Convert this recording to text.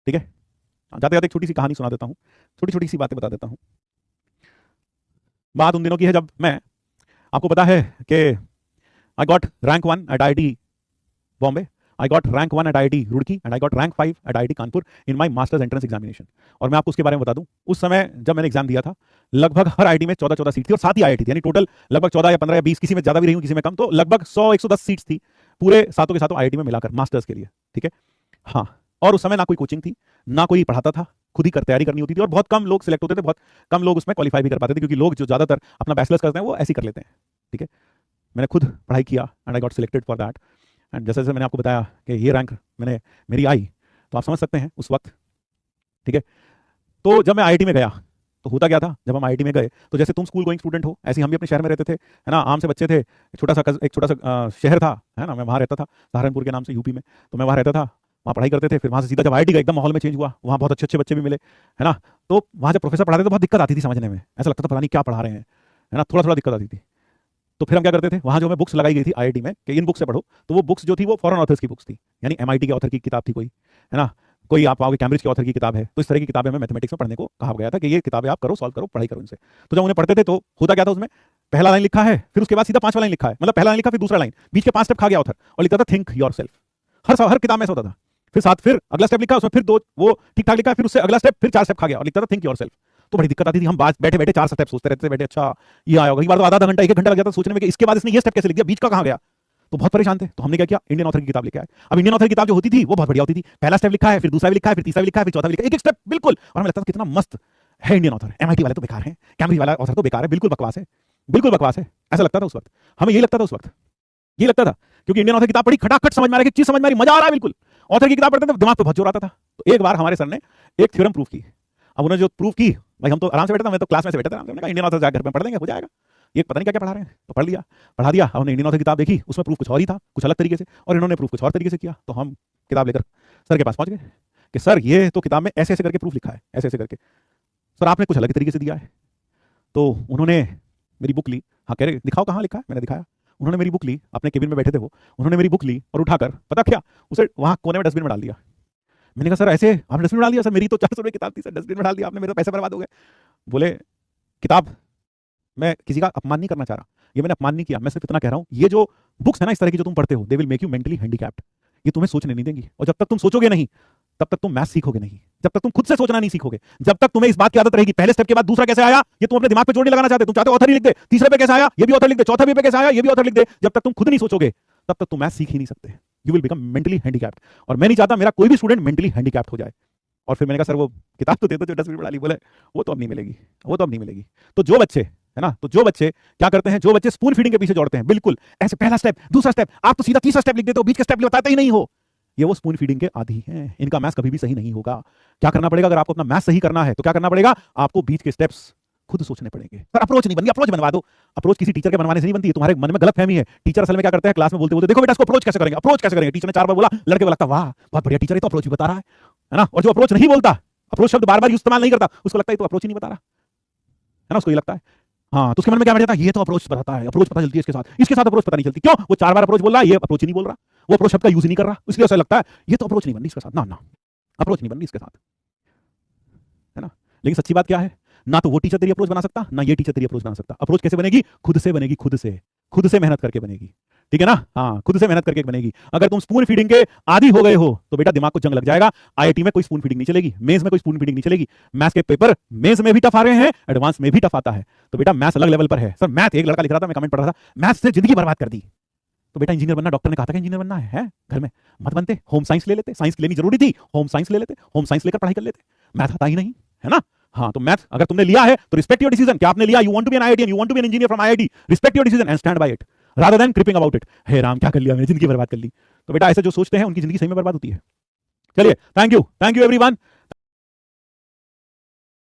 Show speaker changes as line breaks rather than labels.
ठीक है, जाते जाते एक छोटी सी कहानी सुना देता हूँ, छोटी छोटी सी बातें बता देता हूँ। बात उन दिनों की है जब मैं, आपको पता है कि I got rank 1 at IIT Bombay, I got rank 1 at IIT Roorkee and I got rank 5 at IIT Kanpur in my masters entrance examination. और मैं आपको उसके बारे में बता दूं, उस समय जब मैंने एग्जाम दिया था, लगभग हर IIT में 14-14 सीट थी और 7 ही IIT थी, यानी टोटल लगभग 14 या 15 या 20, किसी में ज्यादा भी रही हूँ किसी में कम, तो लगभग 100-110 सीट्स थी पूरे सातों के सातों IIT में मिलाकर मास्टर्स के लिए। ठीक है, हाँ, और उस समय ना कोई कोचिंग थी, ना कोई पढ़ाता था, खुद ही कर तैयारी करनी होती थी, और बहुत कम लोग सिलेक्ट होते थे, बहुत कम लोग उसमें क्वालिफाई भी कर पाते थे, क्योंकि लोग जो ज्यादातर अपना बैचलर्स करते हैं वो ऐसे ही कर लेते हैं। ठीक है, मैंने खुद पढ़ाई किया and I got selected for that. And जैसे जैसे मैंने आपको बताया कि ये रैंक मेरी आई, तो आप समझ सकते हैं उस वक्त। ठीक है, तो जब मैं IIT में गया तो होता क्या था, जब हम IIT में गए तो जैसे तुम स्कूल गोइंग स्टूडेंट हो, ऐसे ही हम भी अपने शहर में रहते थे, है ना, आम से बच्चे थे, एक छोटा सा शहर था, है ना, मैं वहाँ रहता था, सहारनपुर के नाम से, यूपी में। तो मैं वहाँ रहता था, वहाँ पढ़ाई करते थे, फिर वहाँ से सीधा जब IIT का एकदम माहौल में चेंज हुआ, वहाँ बहुत अच्छे अच्छे बच्चे भी मिले, है ना। तो वहाँ जब प्रोफेसर पढ़ाते थे तो बहुत दिक्कत आती थी समझने में, ऐसा लगता था पता नहीं क्या पढ़ा रहे हैं, है ना, थोड़ा थोड़ा दिक्कत आती थी। तो फिर हम क्या करते थे, वहाँ जो हमें बुक्स लगाई गई थी IIT में कि इन बुक से पढ़ो, तो वो बुक्स जो थी वो फॉरेन ऑथर्स की बुक्स थी, यानी MIT के ऑथर की किताब थी कोई, है ना, कोई आप पाओगे कैम्ब्रिज के ऑथर की किताब है, तो इस तरह की किताबें हमें मैथमेटिक्स में पढ़ने को कहा गया था कि ये किताबें आप करो, सॉल्व करो, पढ़ाई करो इनसे। तो जब उन्हें पढ़ते थे तो होता क्या था, उसमें पहला लाइन लिखा है, फिर उसके बाद सीधा 5वां लाइन लिखा है, मतलब पहला लाइन लिखा फिर दूसरा लाइन, बीच के 5 स्टेप खा गया ऑथर और लिखता था थिंक योर सेल्फ। हर किताब में ऐसा होता था। फिर अगला स्टेप लिखा, उसमें फिर 2 वो ठीक ठाक लिखा है, फिर उससे अगला स्टेप, फिर 4 स्टेप खा गया और लिखता था थिंक योर सेल्फ। तो बड़ी दिक्कत आती थी, हम बैठे बैठे 4 स्टेप सोचते रहते थे, बैठे अच्छा ये आया होगा, एक बार तो आधा घंटा 1 घंटा लग जाता सोचने में कि इसके बाद इसने ये स्टेप कैसे लिख दिया, बीच का कहाँ गया। तो बहुत परेशान थे, तो हमने क्या किया, इंडियन ऑथर की किताब लेके आए। अब इंडियन ऑथर की किताब जो होती थी वो बहुत बढ़िया होती थी, पहला स्टेप लिखा है, फिर दूसरा भी लिखा है, फिर तीसरा भी लिखा है, फिर चौथा भी लिखा है, एक एक स्टेप बिल्कुल। और हमें लगता था कितना मस्त है इंडियन ऑथर, MIT वाले तो बेकार हैं, कैम्ब्रिज वाला ऑथर तो बेकार है, बिल्कुल बकवास है, बिल्कुल बकवास है, ऐसा लगता था उस वक्त। हमें ये लगता था उस वक्त, ये लगता था, क्योंकि इंडियन ऑथर की किताब पढ़ी, खटाखट समझ में आ रहा है, चीज समझ में आ रही, मजा आ रहा है बिल्कुल। ऑथर की किताब पढ़ते थे दिमाग पे बहुत जोर आता था। तो एक बार हमारे सर ने एक थ्योरम प्रूव की। अब उन्होंने जो प्रूव की, भाई हम तो आराम से बैठे थे, मैं तो क्लास में से बैठा था, हमने कहा इंडियन ऑथर जाकर घर में पढ़ लेंगे, हो जाएगा, ये पता नहीं क्या क्या पढ़ा रहे हैं, तो पढ़ लिया, पढ़ा दिया। हमने इंडियन ऑथर की किताब देखी, उसमें प्रूफ कुछ और ही था, कुछ अलग तरीके से, और इन्होंने प्रूफ कुछ और तरीके से किया। तो हम किताब लेकर सर के पास पहुंच गए कि सर ये तो किताब में ऐसे ऐसे करके प्रूफ लिखा है, ऐसे ऐसे करके, सर आपने कुछ अलग तरीके से दिया है। तो उन्होंने मेरी बुक ली, हाँ कह रहे दिखाओ कहाँ लिखा है, मैंने दिखाया। उन्होंने मेरी बुक ली, अपने केबिन में बैठे थे वो, उन्होंने मेरी बुक ली और उठाकर पता क्या, उसे वहाँ कोने में डस्टबिन में डाल दिया। मैंने कहा सर ऐसे आपने डस्टबिन में डाल दिया, सर मेरी तो 400 रुपये किताब थी सर, डस्टबिन में डाल दिया आपने, मेरे पैसे बर्बाद हो गए। बोले किताब, मैं किसी का अपमान नहीं करना चाह रहा, ये मैंने अपमान नहीं किया, मैं सिर्फ इतना कह रहा हूँ, ये जो बुक्स है ना इस तरह की जो तुम पढ़ते हो, they will make you mentally handicapped, ये तुम्हें सोचने नहीं देंगी, और जब तक तुम सोचोगे नहीं तब तक तुम मैथ सीखोगे नहीं, जब तक तुम खुद से सोचना नहीं सीखोगे, जब तक तुम्हें इस बात की आदत रहेगी पहले स्टेप के बाद दूसरा कैसे आया ये तुम अपने दिमाग पे जोड़ नहीं लगाना चाहते, तुम चाहते हो ऑथर ही लिख दे, तीसरे पे कैसे आया ये भी ऑथर लिख दे, चौथे पे कैसे आया ये भी ऑथर लिख दे, जब तक तुम खुद नहीं सोचोगे तब तक तुम मैथ सीख ही नहीं सकते, you will become mentally handicapped. और मैं नहीं चाहता मेरा कोई भी स्टूडेंट मेंटली हैंडीकैप्ड हो जाए। और फिर मैंने कहा सर वो किताब तो दे दो जो डस्टबिन में डाली, बोले वो तो अब नहीं मिलेगी, वो तो अब नहीं मिलेगी। तो जो बच्चे, है ना, तो जो बच्चे क्या करते हैं, जो बच्चे स्पून फीडिंग के पीछे दौड़ते हैं, बिल्कुल ऐसे पहला स्टेप दूसरा स्टेप, आप तो सीधा तीसरा स्टेप लिख देते हो, बीच के स्टेप बताते ही नहीं हो, ये वो स्पून फीडिंग के आदी हैं, इनका मैथ्स कभी भी सही नहीं होगा। क्या करना पड़ेगा, अगर आपको अपना मैथ्स सही करना है तो क्या करना पड़ेगा, आपको बीच के स्टेप्स खुद सोचने पड़ेंगे। सर अप्रोच नहीं बनी, अप्रोच बनवा दो, अप्रोच किसी टीचर के बनवाने से नहीं बनती है, तुम्हारे मन में गलत फहमी है। टीचर असल में क्या करते हैं, क्लास में बोलते बोलते देखो बेटा इसको अप्रोच कैसे करेंगे, अप्रोच कैसे करेंगे, टीचर ने 4 बार बोला, लड़के को लगता वाह बहुत बढ़िया टीचर है तो अप्रोच भी बता रहा है ना। और जो अप्रोच नहीं बोलता, अप्रोच शब्द बार बार इस्तेमाल नहीं करता, उसको लगता है तो अप्रोच ही नहीं बता रहा है ना, उसको ये लगता है। हाँ, तो उसके मन में क्या बैठ जाता है, ये तो अप्रोच बताता है, अप्रोच पता चलती है इसके साथ अप्रोच पता नहीं चलती, क्यों, वो 4 बार अप्रोच बोल रहा है, ये अप्रोच ही नहीं बोल रहा, वो अप्रोच शब्द का यूज नहीं कर रहा, इसलिए ऐसा लगता है ये तो अप्रोच नहीं बन रही इसके साथ, ना ना अप्रोच नहीं बन रही इसके साथ, है ना। लेकिन सच्ची बात क्या है, ना तो वो टीचर तेरी अप्रोच बना सकता, ना ये टीचर तेरी अप्रोच बना सकता। अप्रोच कैसे बनेगी, खुद से बनेगी, खुद से मेहनत करके बनेगी, ठीक है ना, हाँ खुद से मेहनत करके बनेगी। अगर तुम स्पून फीडिंग के आदी हो गए हो तो बेटा दिमाग को जंग लग जाएगा, IIT में कोई स्पून फीडिंग नहीं चलेगी, मेंस में कोई स्पून फीडिंग नहीं चलेगी, मैथ्स के पेपर मेंस में भी टफ आ रहे हैं, एडवांस में भी टफ आता है, तो बेटा मैथ्स अलग लेवल पर है। सर मैथ, एक लड़का लिख रहा था, मैं कमेंट पढ़ रहा था, मैथ्स से जिंदगी बर्बाद कर दी, तो बेटा इंजीनियर बनना, डॉक्टर ने कहा था कि इंजीनियर बनना है घर में मत बनते, होम साइंस ले लेते, साइंस लेनी जरूरी थी, होम साइंस ले लेते, होम साइंस लेकर पढ़ाई कर लेते, मैथ आता ही नहीं, है ना। हाँ, तो मैथ अगर तुमने लिया है तो रिस्पेक्ट योर डिसीजन, क्या आपने लिया, you want to be an IITian, you want to be an engineer from IIT, respect your decision and stand by it rather than cribbing about it, हे राम क्या कर लिया मैंने, जिंदगी बर्बाद कर ली। तो बेटा ऐसे जो सोचते हैं उनकी जिंदगी सही में बर्बाद होती है। चलिए, थैंक यू एवरीवन।